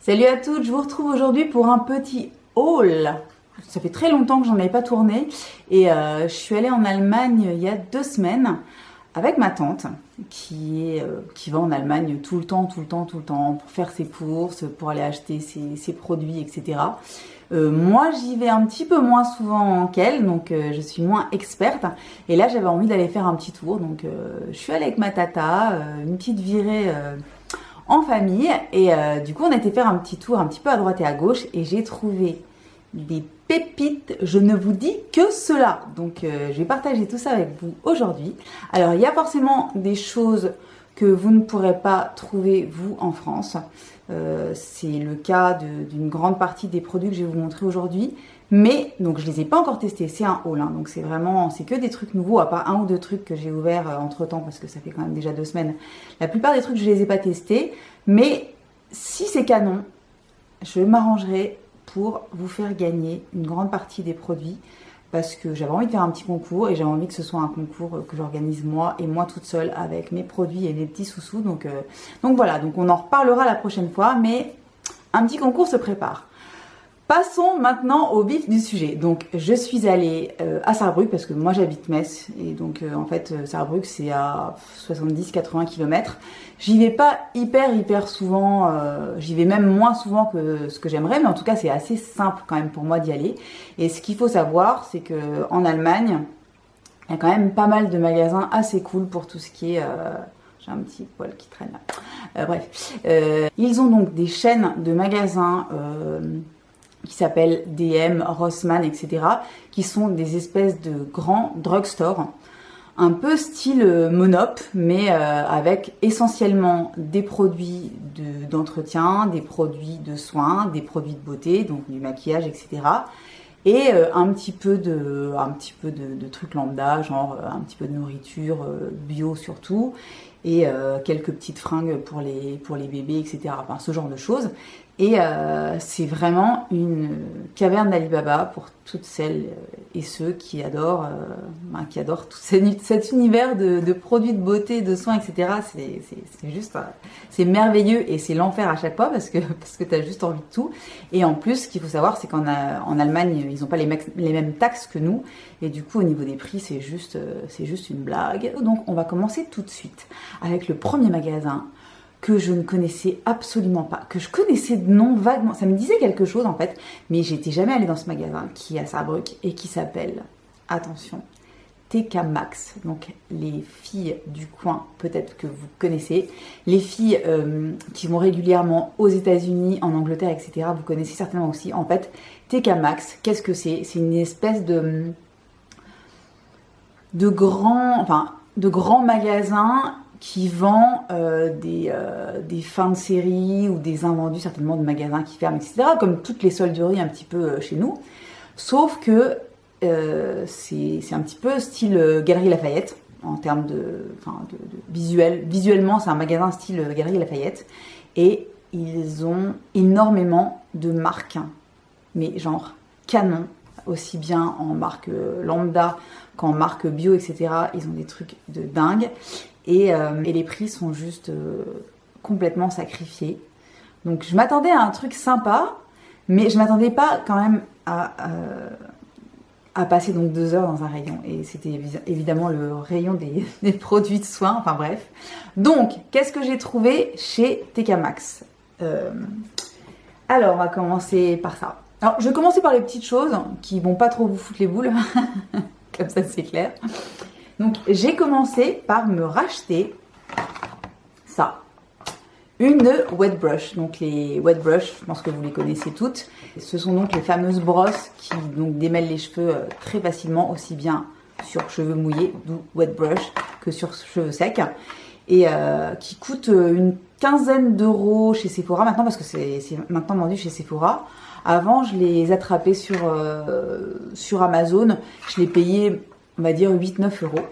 Salut à toutes, je vous retrouve aujourd'hui pour un petit haul. Ça fait très longtemps que j'en avais pas tourné et je suis allée en Allemagne il y a 2 semaines avec ma tante qui va en Allemagne tout le temps pour faire ses courses, pour aller acheter ses produits, etc. Moi j'y vais un petit peu moins souvent qu'elle, donc je suis moins experte et là j'avais envie d'aller faire un petit tour, donc je suis allée avec ma tata, une petite virée en famille et du coup on a été faire un petit tour un petit peu à droite et à gauche et j'ai trouvé des pépites, je ne vous dis que cela. Donc je vais partager tout ça avec vous aujourd'hui. Alors il y a forcément des choses que vous ne pourrez pas trouver vous en France. C'est le cas d'une grande partie des produits que je vais vous montrer aujourd'hui. Mais donc je les ai pas encore testés, c'est un haul, hein, donc c'est que des trucs nouveaux, à part un ou deux trucs que j'ai ouverts entre temps parce que ça fait quand même déjà 2 semaines. La plupart des trucs je les ai pas testés, mais si c'est canon, je m'arrangerai pour vous faire gagner une grande partie des produits parce que j'avais envie de faire un petit concours et j'avais envie que ce soit un concours que j'organise moi et moi toute seule avec mes produits et mes petits sous-sous. Donc voilà, donc on en reparlera la prochaine fois, mais un petit concours se prépare. Passons maintenant au vif du sujet. Donc je suis allée à Saarbrück parce que moi j'habite Metz et donc en fait Saarbrück c'est à 70-80 km. J'y vais pas hyper souvent, j'y vais même moins souvent que ce que j'aimerais, mais en tout cas c'est assez simple quand même pour moi d'y aller. Et ce qu'il faut savoir, c'est que en Allemagne, il y a quand même pas mal de magasins assez cool pour tout ce qui est j'ai un petit poil qui traîne là. Bref, ils ont donc des chaînes de magasins qui s'appellent DM, Rossmann, etc., qui sont des espèces de grands drugstores, un peu style Monop, mais avec essentiellement des produits d'entretien, des produits de soins, des produits de beauté, donc du maquillage, etc., et un petit peu de trucs lambda, genre un petit peu de nourriture bio surtout, et quelques petites fringues pour les bébés, etc., enfin ce genre de choses. Et c'est vraiment une caverne d'Alibaba pour toutes celles et ceux qui adorent tout cet univers de produits de beauté, de soins, etc. C'est juste, c'est merveilleux et c'est l'enfer à chaque fois parce que tu as juste envie de tout. Et en plus, ce qu'il faut savoir, c'est qu'en Allemagne, ils n'ont pas les mêmes taxes que nous. Et du coup, au niveau des prix, c'est juste une blague. Donc, on va commencer tout de suite avec le premier magasin que je ne connaissais absolument pas, que je connaissais de nom vaguement, ça me disait quelque chose en fait, mais j'étais jamais allée dans ce magasin qui est à Saarbrück et qui s'appelle, attention, TK Maxx. Donc les filles du coin, peut-être que vous connaissez, les filles qui vont régulièrement aux États-Unis, en Angleterre, etc., vous connaissez certainement aussi. En fait, TK Maxx, qu'est-ce que c'est? C'est une espèce de grands magasins qui vend des fins de série ou des invendus certainement de magasins qui ferment, etc. Comme toutes les solderies un petit peu chez nous. Sauf que c'est un petit peu style Galeries Lafayette en termes de visuel. Visuellement, c'est un magasin style Galeries Lafayette. Et ils ont énormément de marques, mais genre canon, aussi bien en marque lambda qu'en marque bio, etc. Ils ont des trucs de dingue. Et les prix sont juste complètement sacrifiés. Donc je m'attendais à un truc sympa, mais je m'attendais pas quand même à passer donc 2 heures dans un rayon. Et c'était évidemment le rayon des produits de soins, enfin bref. Donc, qu'est-ce que j'ai trouvé chez TK Maxx? Alors, on va commencer par ça. Alors, je vais commencer par les petites choses qui vont pas trop vous foutre les boules. Comme ça, c'est clair. Donc j'ai commencé par me racheter ça, une wet brush. Donc les wet brush, je pense que vous les connaissez toutes. Ce sont donc les fameuses brosses qui donc démêlent les cheveux très facilement, aussi bien sur cheveux mouillés, d'où wet brush, que sur cheveux secs. Et qui coûtent une 15aine d'euros chez Sephora maintenant, parce que c'est maintenant vendu chez Sephora. Avant, je les attrapais sur Amazon. Je les payais, on va dire 8-9 euros.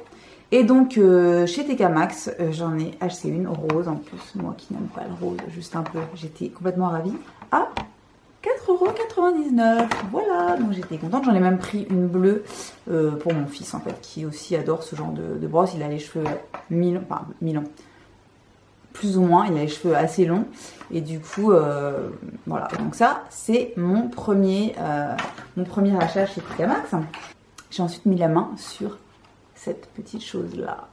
Et donc chez TK Maxx, j'en ai acheté une rose en plus, moi qui n'aime pas le rose, juste un peu, j'étais complètement ravie, à 4,99 €. Voilà, donc j'étais contente, j'en ai même pris une bleue pour mon fils en fait, qui aussi adore ce genre de brosse. Il a les cheveux mi-longs, plus ou moins. Il a les cheveux assez longs. Et du coup, voilà. Donc ça, c'est mon premier achat chez TK Maxx. J'ai ensuite mis la main sur cette petite chose-là.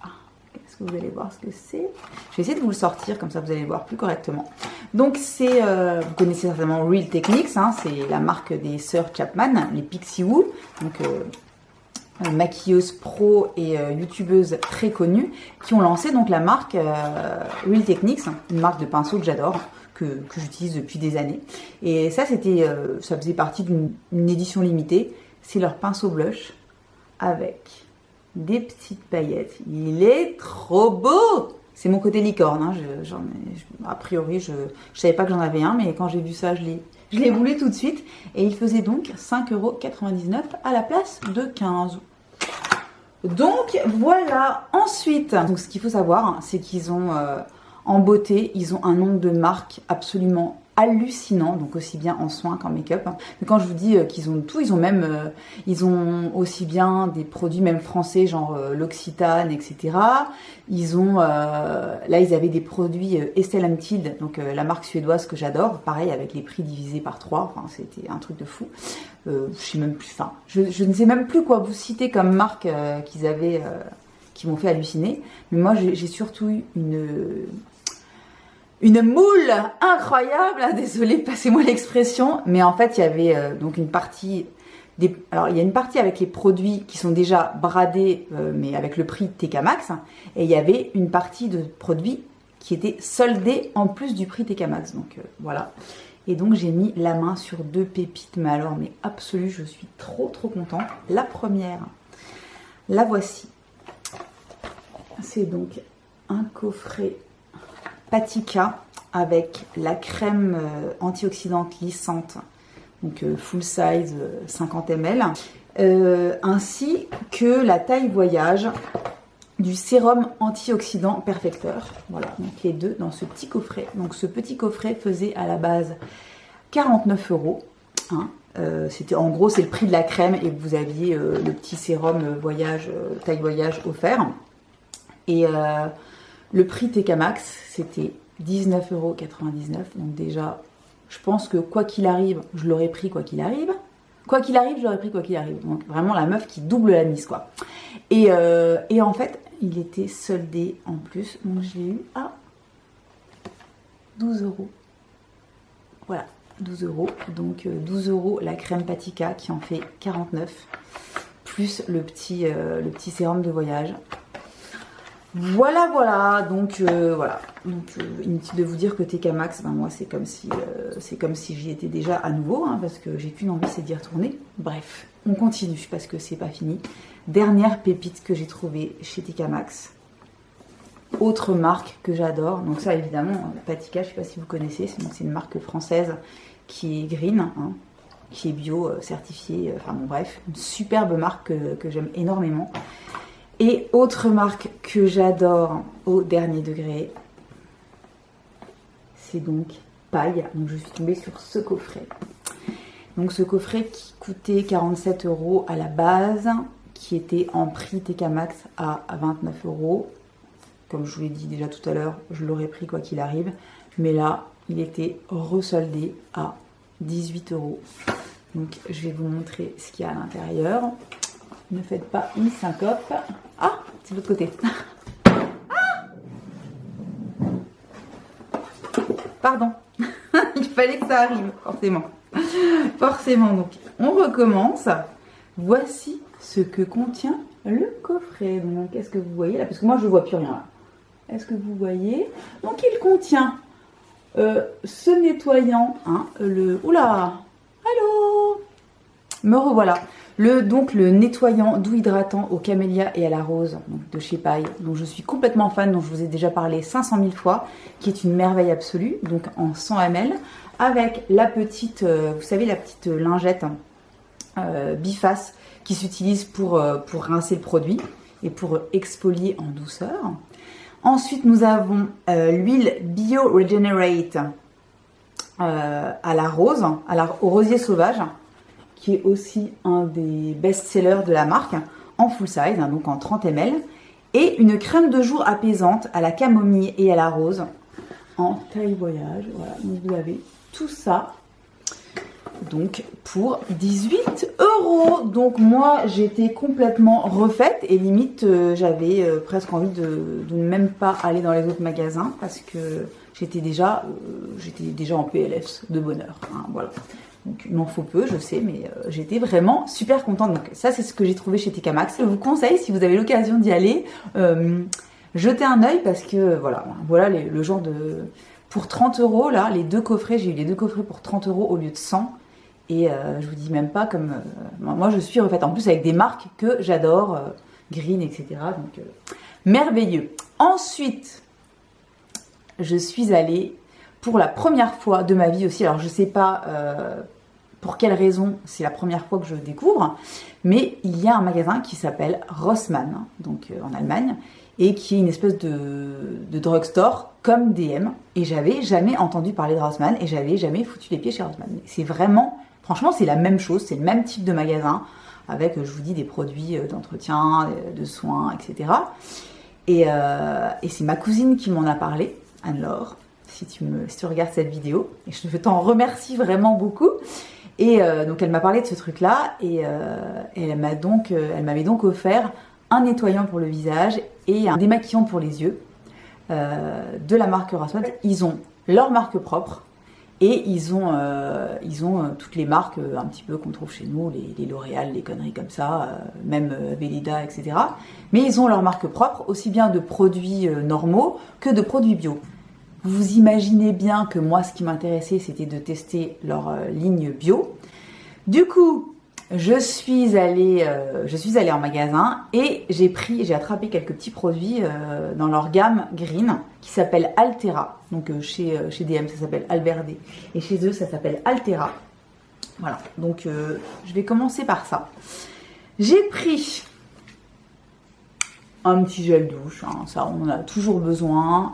Est-ce que vous allez voir ce que c'est? Je vais essayer de vous le sortir, comme ça vous allez le voir plus correctement. Donc c'est, vous connaissez certainement Real Techniques, hein, c'est la marque des sœurs Chapman, les Pixie Woo. Donc maquilleuse pro et youtubeuse très connue, qui ont lancé donc la marque Real Techniques, une marque de pinceaux que j'adore, que j'utilise depuis des années. Et ça, ça faisait partie d'une édition limitée. C'est leur pinceau blush avec des petites paillettes. Il est trop beau! C'est mon côté licorne. Hein. A priori, je savais pas que j'en avais un, mais quand j'ai vu ça, je l'ai voulu tout de suite. Et il faisait donc 5,99 € à la place de 15 €. Donc voilà. Ensuite, donc, ce qu'il faut savoir, c'est qu'ils ont en beauté, ils ont un nombre de marques absolument hallucinant, donc aussi bien en soins qu'en make-up. Mais quand je vous dis qu'ils ont tout, ils ont aussi bien des produits même français, genre l'Occitane, etc. Ils ont, là ils avaient des produits Estée Lauder, donc la marque suédoise que j'adore, pareil avec les prix divisés par 3, enfin c'était un truc de fou. Je sais même plus, enfin, je ne sais même plus quoi vous citer comme marque qu'ils avaient, qui m'ont fait halluciner. Mais moi j'ai surtout eu une moule incroyable, hein, désolée, passez-moi l'expression, mais en fait il y avait donc une partie, alors il y a une partie avec les produits qui sont déjà bradés, mais avec le prix TK Maxx, et il y avait une partie de produits qui étaient soldés en plus du prix TK Maxx, donc voilà. Et donc j'ai mis la main sur deux pépites, mais alors mais absolu, je suis trop contente. La première, la voici, c'est donc un coffret Patika avec la crème antioxydante lissante, donc full size 50 ml, ainsi que la taille voyage du sérum antioxydant perfecteur. Voilà, donc les deux dans ce petit coffret. Donc ce petit coffret faisait à la base 49 €. Hein. C'était en gros c'est le prix de la crème et vous aviez le petit sérum voyage, taille voyage offert. Et le prix TK Maxx, c'était 19,99 €. Donc déjà, je pense que quoi qu'il arrive, je l'aurais pris quoi qu'il arrive. Quoi qu'il arrive, je l'aurais pris quoi qu'il arrive. Donc vraiment la meuf qui double la mise, quoi. Et en fait, il était soldé en plus. Donc je l'ai eu à 12 €. Voilà, 12 €. Donc 12 € la crème Patika qui en fait 49. Plus le petit sérum de voyage. Voilà, donc voilà. Donc inutile de vous dire que TK Maxx, ben moi c'est comme si j'y étais déjà à nouveau, hein, parce que j'ai qu'une envie, c'est d'y retourner. Bref, on continue parce que c'est pas fini. Dernière pépite que j'ai trouvée chez TK Maxx. Autre marque que j'adore. Donc ça évidemment, Patika, je sais pas si vous connaissez, c'est une marque française qui est green, hein, qui est bio, certifiée. Enfin bon bref, une superbe marque que j'aime énormément. Et autre marque que j'adore au dernier degré, c'est donc Paille. Donc je suis tombée sur ce coffret. Donc ce coffret qui coûtait 47 € à la base, qui était en prix TK Maxx à 29 €. Comme je vous l'ai dit déjà tout à l'heure, je l'aurais pris quoi qu'il arrive. Mais là, il était resoldé à 18 €. Donc je vais vous montrer ce qu'il y a à l'intérieur. Ne faites pas une syncope. Ah, c'est de l'autre côté. Ah, pardon. Il fallait que ça arrive, forcément. Forcément, donc on recommence. Voici ce que contient le coffret. Donc, est-ce que vous voyez là? Parce que moi, je ne vois plus rien là. Est-ce que vous voyez? Donc, il contient ce nettoyant. Hein, Oula! Allô? Me revoilà. Donc le nettoyant doux hydratant au camélia et à la rose, donc de chez Paille, dont je suis complètement fan, dont je vous ai déjà parlé 500 000 fois, qui est une merveille absolue, donc en 100 ml, avec la petite, vous savez, la petite lingette biface qui s'utilise pour rincer le produit et pour exfolier en douceur. Ensuite, nous avons l'huile Bio Regenerate à la rose, au rosier sauvage, qui est aussi un des best-sellers de la marque, en full size, hein, donc en 30 ml, et une crème de jour apaisante à la camomille et à la rose, en taille voyage. Voilà, donc vous avez tout ça. Donc pour 18 €. Donc moi j'étais complètement refaite et limite j'avais presque envie de ne même pas aller dans les autres magasins parce que j'étais déjà en PLS de bonheur. Hein, voilà. Donc il m'en faut peu, je sais, mais j'étais vraiment super contente. Donc ça c'est ce que j'ai trouvé chez TK Maxx. Je vous conseille si vous avez l'occasion d'y aller, jetez un œil parce que voilà le genre de... Pour 30 € là, les deux coffrets, j'ai eu les deux coffrets pour 30 € au lieu de 100. Et je vous dis même pas comme... moi je suis refaite en plus avec des marques que j'adore, Green, etc. Donc merveilleux. Ensuite, je suis allée pour la première fois de ma vie aussi. Alors je sais pas pour quelle raison c'est la première fois que je découvre. Mais il y a un magasin qui s'appelle Rossmann, donc en Allemagne. Et qui est une espèce de drugstore comme DM. Et j'avais jamais entendu parler de Rossmann. Et j'avais jamais foutu les pieds chez Rossmann. C'est vraiment... Franchement, c'est la même chose, c'est le même type de magasin, avec, je vous dis, des produits d'entretien, de soins, etc. Et c'est ma cousine qui m'en a parlé, Anne-Laure, si tu regardes cette vidéo. Et je t'en remercie vraiment beaucoup. Et donc, elle m'a parlé de ce truc-là, et elle m'avait donc offert un nettoyant pour le visage et un démaquillant pour les yeux de la marque Rossmann. Ils ont leur marque propre. Et ils ont toutes les marques un petit peu qu'on trouve chez nous, les L'Oréal, les conneries comme ça, même Veleda, etc. Mais ils ont leur marque propre, aussi bien de produits normaux que de produits bio. Vous imaginez bien que moi, ce qui m'intéressait, c'était de tester leur ligne bio. Du coup, je suis allée en magasin et j'ai attrapé quelques petits produits dans leur gamme Green qui s'appelle Altera. Donc chez DM ça s'appelle Alverde et chez eux ça s'appelle Altera. Voilà, donc je vais commencer par ça. J'ai pris un petit gel douche, hein, ça on en a toujours besoin.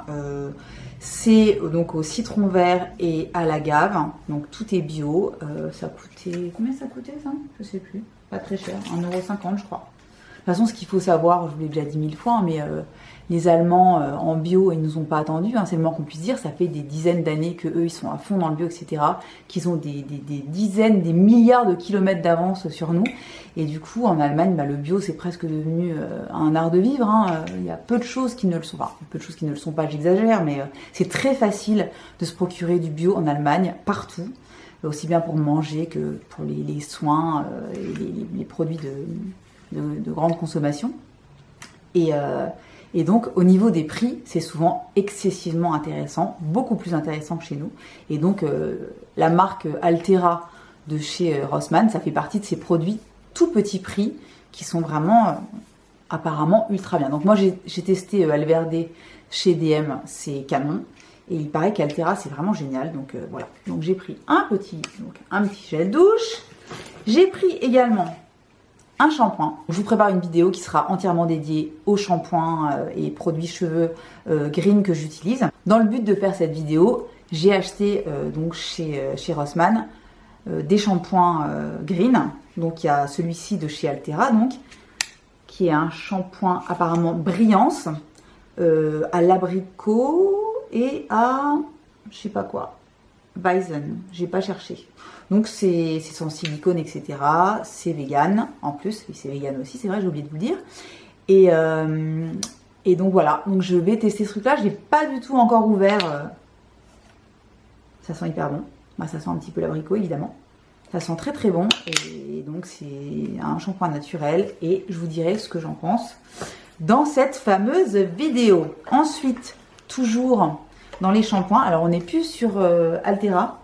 C'est donc au citron vert et à l'agave, donc tout est bio. Ça coûtait... Combien ça coûtait ça? Je sais plus, pas très cher, 1,50 € je crois. De toute façon, ce qu'il faut savoir, je vous l'ai déjà dit 1000 fois, mais les Allemands en bio, ils nous ont pas attendus, hein, c'est le moins qu'on puisse dire. Ça fait des dizaines d'années qu'eux, ils sont à fond dans le bio, etc. Qu'ils ont des dizaines, des milliards de kilomètres d'avance sur nous. Et du coup, en Allemagne, le bio, c'est presque devenu un art de vivre. Hein. Il y a peu de choses qui ne le sont pas. Peu de choses qui ne le sont pas, j'exagère, mais c'est très facile de se procurer du bio en Allemagne, partout. Aussi bien pour manger que pour les soins et les produits de grande consommation. Et donc, au niveau des prix, c'est souvent excessivement intéressant, beaucoup plus intéressant que chez nous. Et donc, la marque Altera de chez Rossmann, ça fait partie de ces produits tout petits prix qui sont vraiment apparemment ultra bien. Donc moi, j'ai testé Alverde chez DM, c'est canon. Et il paraît qu'Altera, c'est vraiment génial. Donc voilà. Donc j'ai pris un petit gel douche. J'ai pris également un shampoing. Je vous prépare une vidéo qui sera entièrement dédiée aux shampoings et produits cheveux Green que j'utilise. Dans le but de faire cette vidéo, j'ai acheté donc chez Rossmann des shampoings Green. Donc il y a celui-ci de chez Altera, donc qui est un shampoing apparemment brillance à l'abricot et à je sais pas quoi, Weizen. J'ai pas cherché. Donc c'est sans silicone, etc. C'est vegan en plus, c'est vegan aussi, c'est vrai, j'ai oublié de vous le dire. Et donc voilà, donc je vais tester ce truc-là. Je l'ai pas du tout encore ouvert. Ça sent hyper bon. Ça sent un petit peu l'abricot évidemment. Ça sent très très bon. Et donc c'est un shampoing naturel. Et je vous dirai ce que j'en pense dans cette fameuse vidéo. Ensuite, toujours dans les shampoings. Alors on n'est plus sur Altera.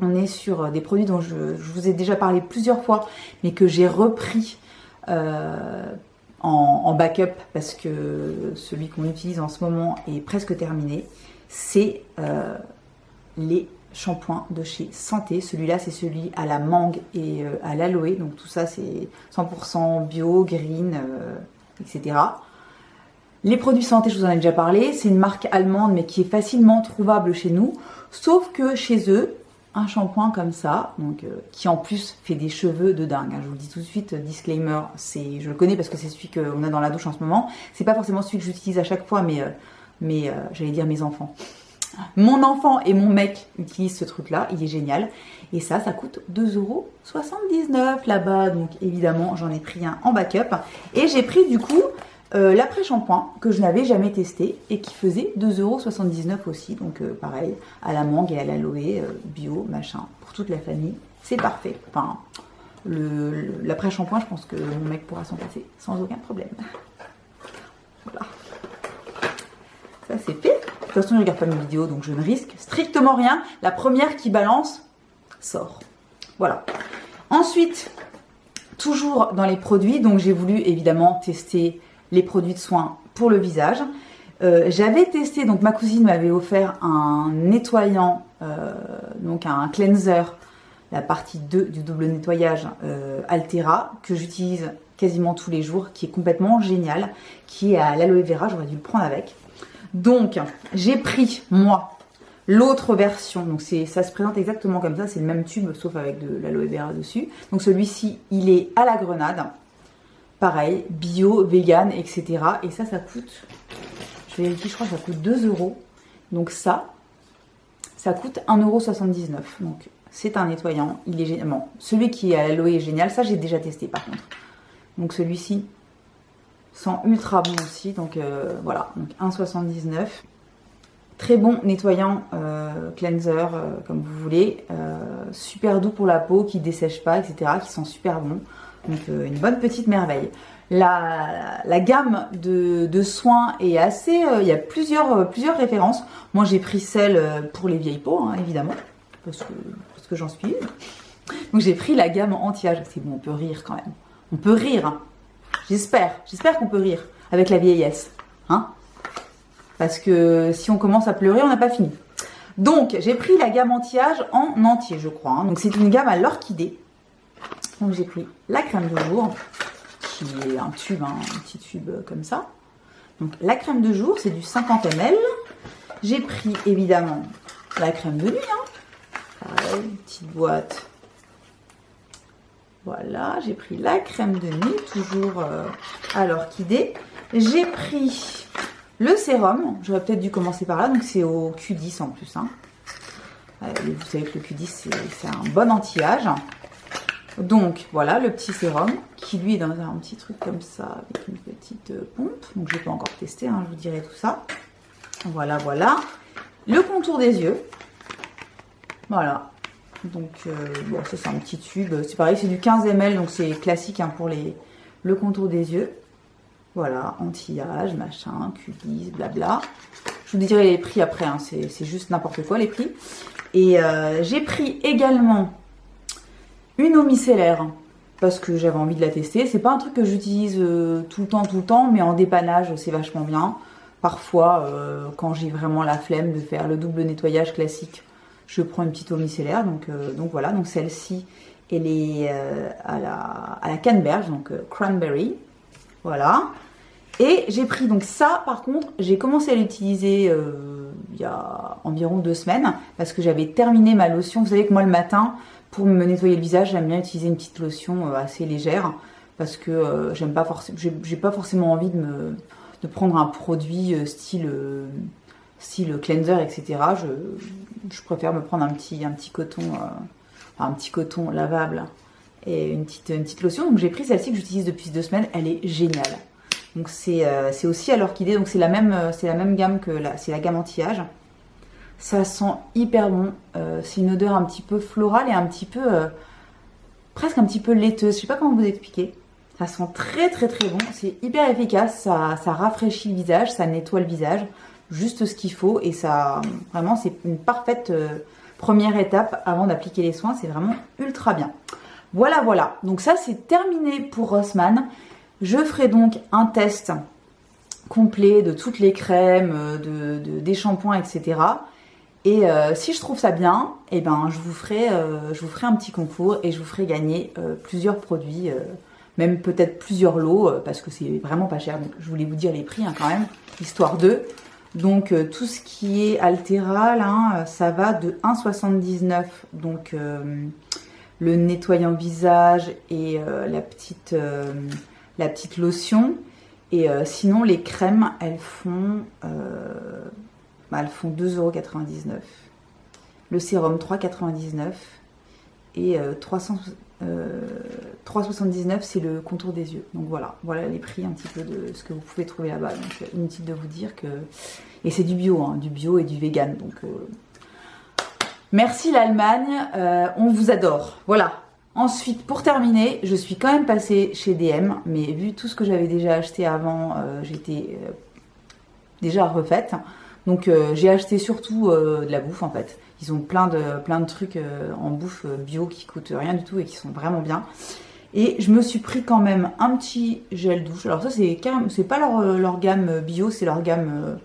On est sur des produits dont je vous ai déjà parlé plusieurs fois, mais que j'ai repris en backup parce que celui qu'on utilise en ce moment est presque terminé. C'est les shampoings de chez Santé. Celui-là, c'est celui à la mangue et à l'aloe. Donc tout ça, c'est 100% bio, green, etc. Les produits Santé, je vous en ai déjà parlé. C'est une marque allemande, mais qui est facilement trouvable chez nous. Sauf que chez eux, un shampoing comme ça, donc qui en plus fait des cheveux de dingue. Hein. Je vous le dis tout de suite, disclaimer, je le connais parce que c'est celui qu'on a dans la douche en ce moment. C'est pas forcément celui que j'utilise à chaque fois, mais j'allais dire mes enfants. Mon enfant et mon mec utilisent ce truc-là, il est génial. Et ça coûte 2,79 € là-bas. Donc évidemment, j'en ai pris un en backup. Et j'ai pris du coup l'après-shampoing que je n'avais jamais testé et qui faisait 2,79 € aussi. Donc pareil, à la mangue et à l'aloe, bio, machin, pour toute la famille. C'est parfait. Enfin, l'après-shampoing, je pense que mon mec pourra s'en passer sans aucun problème. Voilà. Ça c'est fait. De toute façon, je ne regarde pas mes vidéos, donc je ne risque strictement rien. La première qui balance sort. Voilà. Ensuite, toujours dans les produits, donc j'ai voulu évidemment tester les produits de soins pour le visage. J'avais testé, donc ma cousine m'avait offert un nettoyant, donc un cleanser, la partie 2 du double nettoyage Altera, que j'utilise quasiment tous les jours, qui est complètement génial, qui est à l'aloe vera, j'aurais dû le prendre avec. Donc, j'ai pris, moi, l'autre version. Donc, ça se présente exactement comme ça. C'est le même tube, sauf avec de l'aloe vera dessus. Donc, celui-ci, il est à la grenade. Pareil, bio, vegan, etc. Et ça coûte, je vérifie, je crois que ça coûte 2 €. Donc, ça coûte 1,79 €. Donc, c'est un nettoyant. Il est génial. Bon, celui qui est à l'aloe est génial. Ça, j'ai déjà testé, par contre. Donc, celui-ci sent ultra bon aussi, donc voilà, donc 1,79 €. Très bon nettoyant cleanser, comme vous voulez, super doux pour la peau, qui dessèche pas, etc., qui sent super bon, donc une bonne petite merveille. La gamme de soins est assez, il y a plusieurs références. Moi j'ai pris celle pour les vieilles peaux, hein, évidemment, parce que j'en suis une. Donc j'ai pris la gamme anti-âge. C'est bon, on peut rire quand même, on peut rire, hein. J'espère qu'on peut rire avec la vieillesse, hein, parce que si on commence à pleurer, on n'a pas fini. Donc, j'ai pris la gamme anti-âge en entier, je crois, hein. Donc, c'est une gamme à l'orchidée. Donc, j'ai pris la crème de jour, qui est un tube, hein, un petit tube comme ça. Donc, la crème de jour, c'est du 50 ml. J'ai pris, évidemment, la crème de nuit, hein. Pareil, une petite boîte. Voilà, j'ai pris la crème de nuit, toujours à l'orchidée. J'ai pris le sérum, j'aurais peut-être dû commencer par là, donc c'est au Q10 en plus, hein. Vous savez que le Q10 c'est un bon anti-âge. Donc voilà, le petit sérum qui lui est dans un petit truc comme ça, avec une petite pompe. Donc je n'ai pas encore testé, hein, je vous dirai tout ça. Voilà, voilà. Le contour des yeux. Voilà. Donc, bon, ça c'est un petit tube. C'est pareil, c'est du 15 ml, donc c'est classique, hein, pour le contour des yeux. Voilà, anti-âge, machin, Q10, blabla. Je vous dirai les prix après, hein, c'est juste n'importe quoi les prix. Et j'ai pris également une eau micellaire, parce que j'avais envie de la tester. C'est pas un truc que j'utilise tout le temps, mais en dépannage, c'est vachement bien. Parfois, quand j'ai vraiment la flemme de faire le double nettoyage classique, je prends une petite eau micellaire, donc voilà, donc celle-ci, elle est à la canneberge, donc cranberry, voilà. Et j'ai pris donc ça, par contre, j'ai commencé à l'utiliser il y a environ 2 semaines, parce que j'avais terminé ma lotion. Vous savez que moi le matin, pour me nettoyer le visage, j'aime bien utiliser une petite lotion assez légère, parce que j'aime pas forcément, j'ai pas forcément envie de prendre un produit style cleanser, etc. Je préfère me prendre un petit coton, un petit coton lavable et une petite lotion. Donc j'ai pris celle-ci que j'utilise depuis 2 semaines. Elle est géniale. Donc c'est aussi à l'orchidée. Donc c'est la même gamme que c'est la gamme anti-âge. Ça sent hyper bon. C'est une odeur un petit peu florale et un petit peu presque un petit peu laiteuse. Je sais pas comment vous expliquer. Ça sent très très très bon. C'est hyper efficace. Ça rafraîchit le visage, ça nettoie le visage. Juste ce qu'il faut, et ça, vraiment, c'est une parfaite première étape avant d'appliquer les soins. C'est vraiment ultra bien. Voilà, voilà. Donc ça, c'est terminé pour Rossmann. Je ferai donc un test complet de toutes les crèmes, des shampoings, etc. Et si je trouve ça bien, eh ben, je vous ferai un petit concours et je vous ferai gagner plusieurs produits, même peut-être plusieurs lots, parce que c'est vraiment pas cher. Donc je voulais vous dire les prix, hein, quand même, histoire d'eux. Donc tout ce qui est Altera, là, ça va de 1,79 €. Donc le nettoyant visage et la petite lotion. Et sinon les crèmes, elles font Bah, elles font 2,99 €. Le sérum 3,99 € et 3,79 € c'est le contour des yeux. Donc voilà les prix un petit peu de ce que vous pouvez trouver là-bas. Donc inutile de vous dire que... Et c'est du bio, hein, du bio et du vegan. Donc merci l'Allemagne, on vous adore. Voilà. Ensuite, pour terminer, je suis quand même passée chez DM, mais vu tout ce que j'avais déjà acheté avant, j'étais déjà refaite. Donc j'ai acheté surtout de la bouffe en fait. Ils ont plein de trucs en bouffe bio qui coûtent rien du tout et qui sont vraiment bien. Et je me suis pris quand même un petit gel douche. Alors ça c'est pas leur gamme bio, c'est leur gamme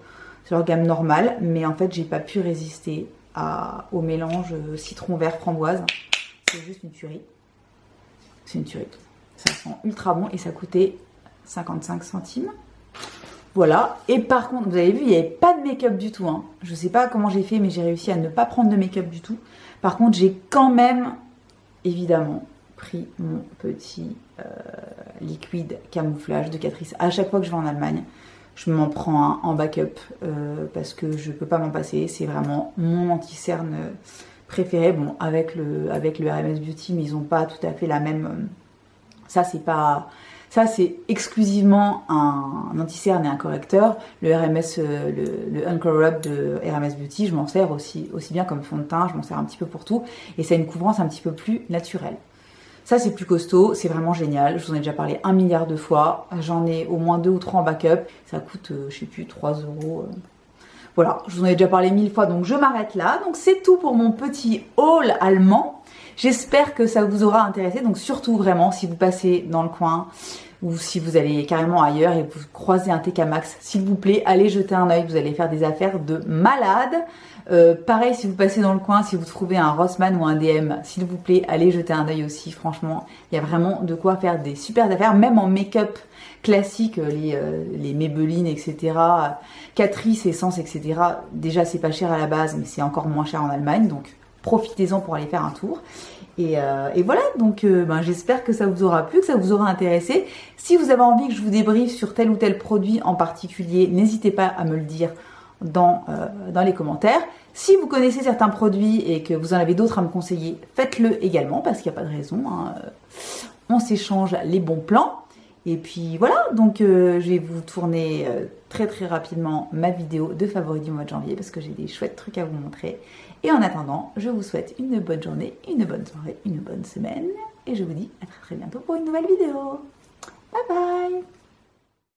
normale. Mais en fait j'ai pas pu résister au mélange citron vert framboise. C'est juste une tuerie. C'est une tuerie. Ça sent ultra bon et ça coûtait 55 centimes. Voilà, et par contre, vous avez vu, il n'y avait pas de make-up du tout. Hein. Je ne sais pas comment j'ai fait, mais j'ai réussi à ne pas prendre de make-up du tout. Par contre, j'ai quand même, évidemment, pris mon petit liquide camouflage de Catrice. À chaque fois que je vais en Allemagne, je m'en prends un en backup parce que je ne peux pas m'en passer. C'est vraiment mon anti-cerne préféré. Bon, avec le RMS Beauty, mais ils n'ont pas tout à fait la même... Ça, c'est exclusivement un anti-cerne et un correcteur. Le RMS, le Encore Rub de RMS Beauty, je m'en sers aussi bien comme fond de teint, je m'en sers un petit peu pour tout. Et ça a une couvrance un petit peu plus naturelle. Ça, c'est plus costaud, c'est vraiment génial. Je vous en ai déjà parlé 1 milliard de fois. J'en ai au moins 2 ou 3 en backup. Ça coûte, je sais plus, 3 €. Voilà, je vous en ai déjà parlé 1000 fois, donc je m'arrête là. Donc c'est tout pour mon petit haul allemand. J'espère que ça vous aura intéressé. Donc surtout vraiment, si vous passez dans le coin ou si vous allez carrément ailleurs et vous croisez un TK Maxx, s'il vous plaît, allez jeter un œil. Vous allez faire des affaires de malade. Pareil, si vous passez dans le coin, si vous trouvez un Rossmann ou un DM, s'il vous plaît, allez jeter un œil aussi. Franchement, il y a vraiment de quoi faire des super affaires, même en make-up classique, les Maybelline, etc. Catrice, Essence, etc. Déjà, c'est pas cher à la base, mais c'est encore moins cher en Allemagne. Donc, profitez-en pour aller faire un tour. Et voilà, donc j'espère que ça vous aura plu, que ça vous aura intéressé. Si vous avez envie que je vous débriefe sur tel ou tel produit en particulier, n'hésitez pas à me le dire dans les commentaires. Si vous connaissez certains produits et que vous en avez d'autres à me conseiller, faites-le également parce qu'il n'y a pas de raison. Hein. On s'échange les bons plans. Et puis voilà, donc je vais vous tourner très rapidement ma vidéo de favoris du mois de janvier parce que j'ai des chouettes trucs à vous montrer. Et en attendant, je vous souhaite une bonne journée, une bonne soirée, une bonne semaine. Et je vous dis à très bientôt pour une nouvelle vidéo. Bye bye!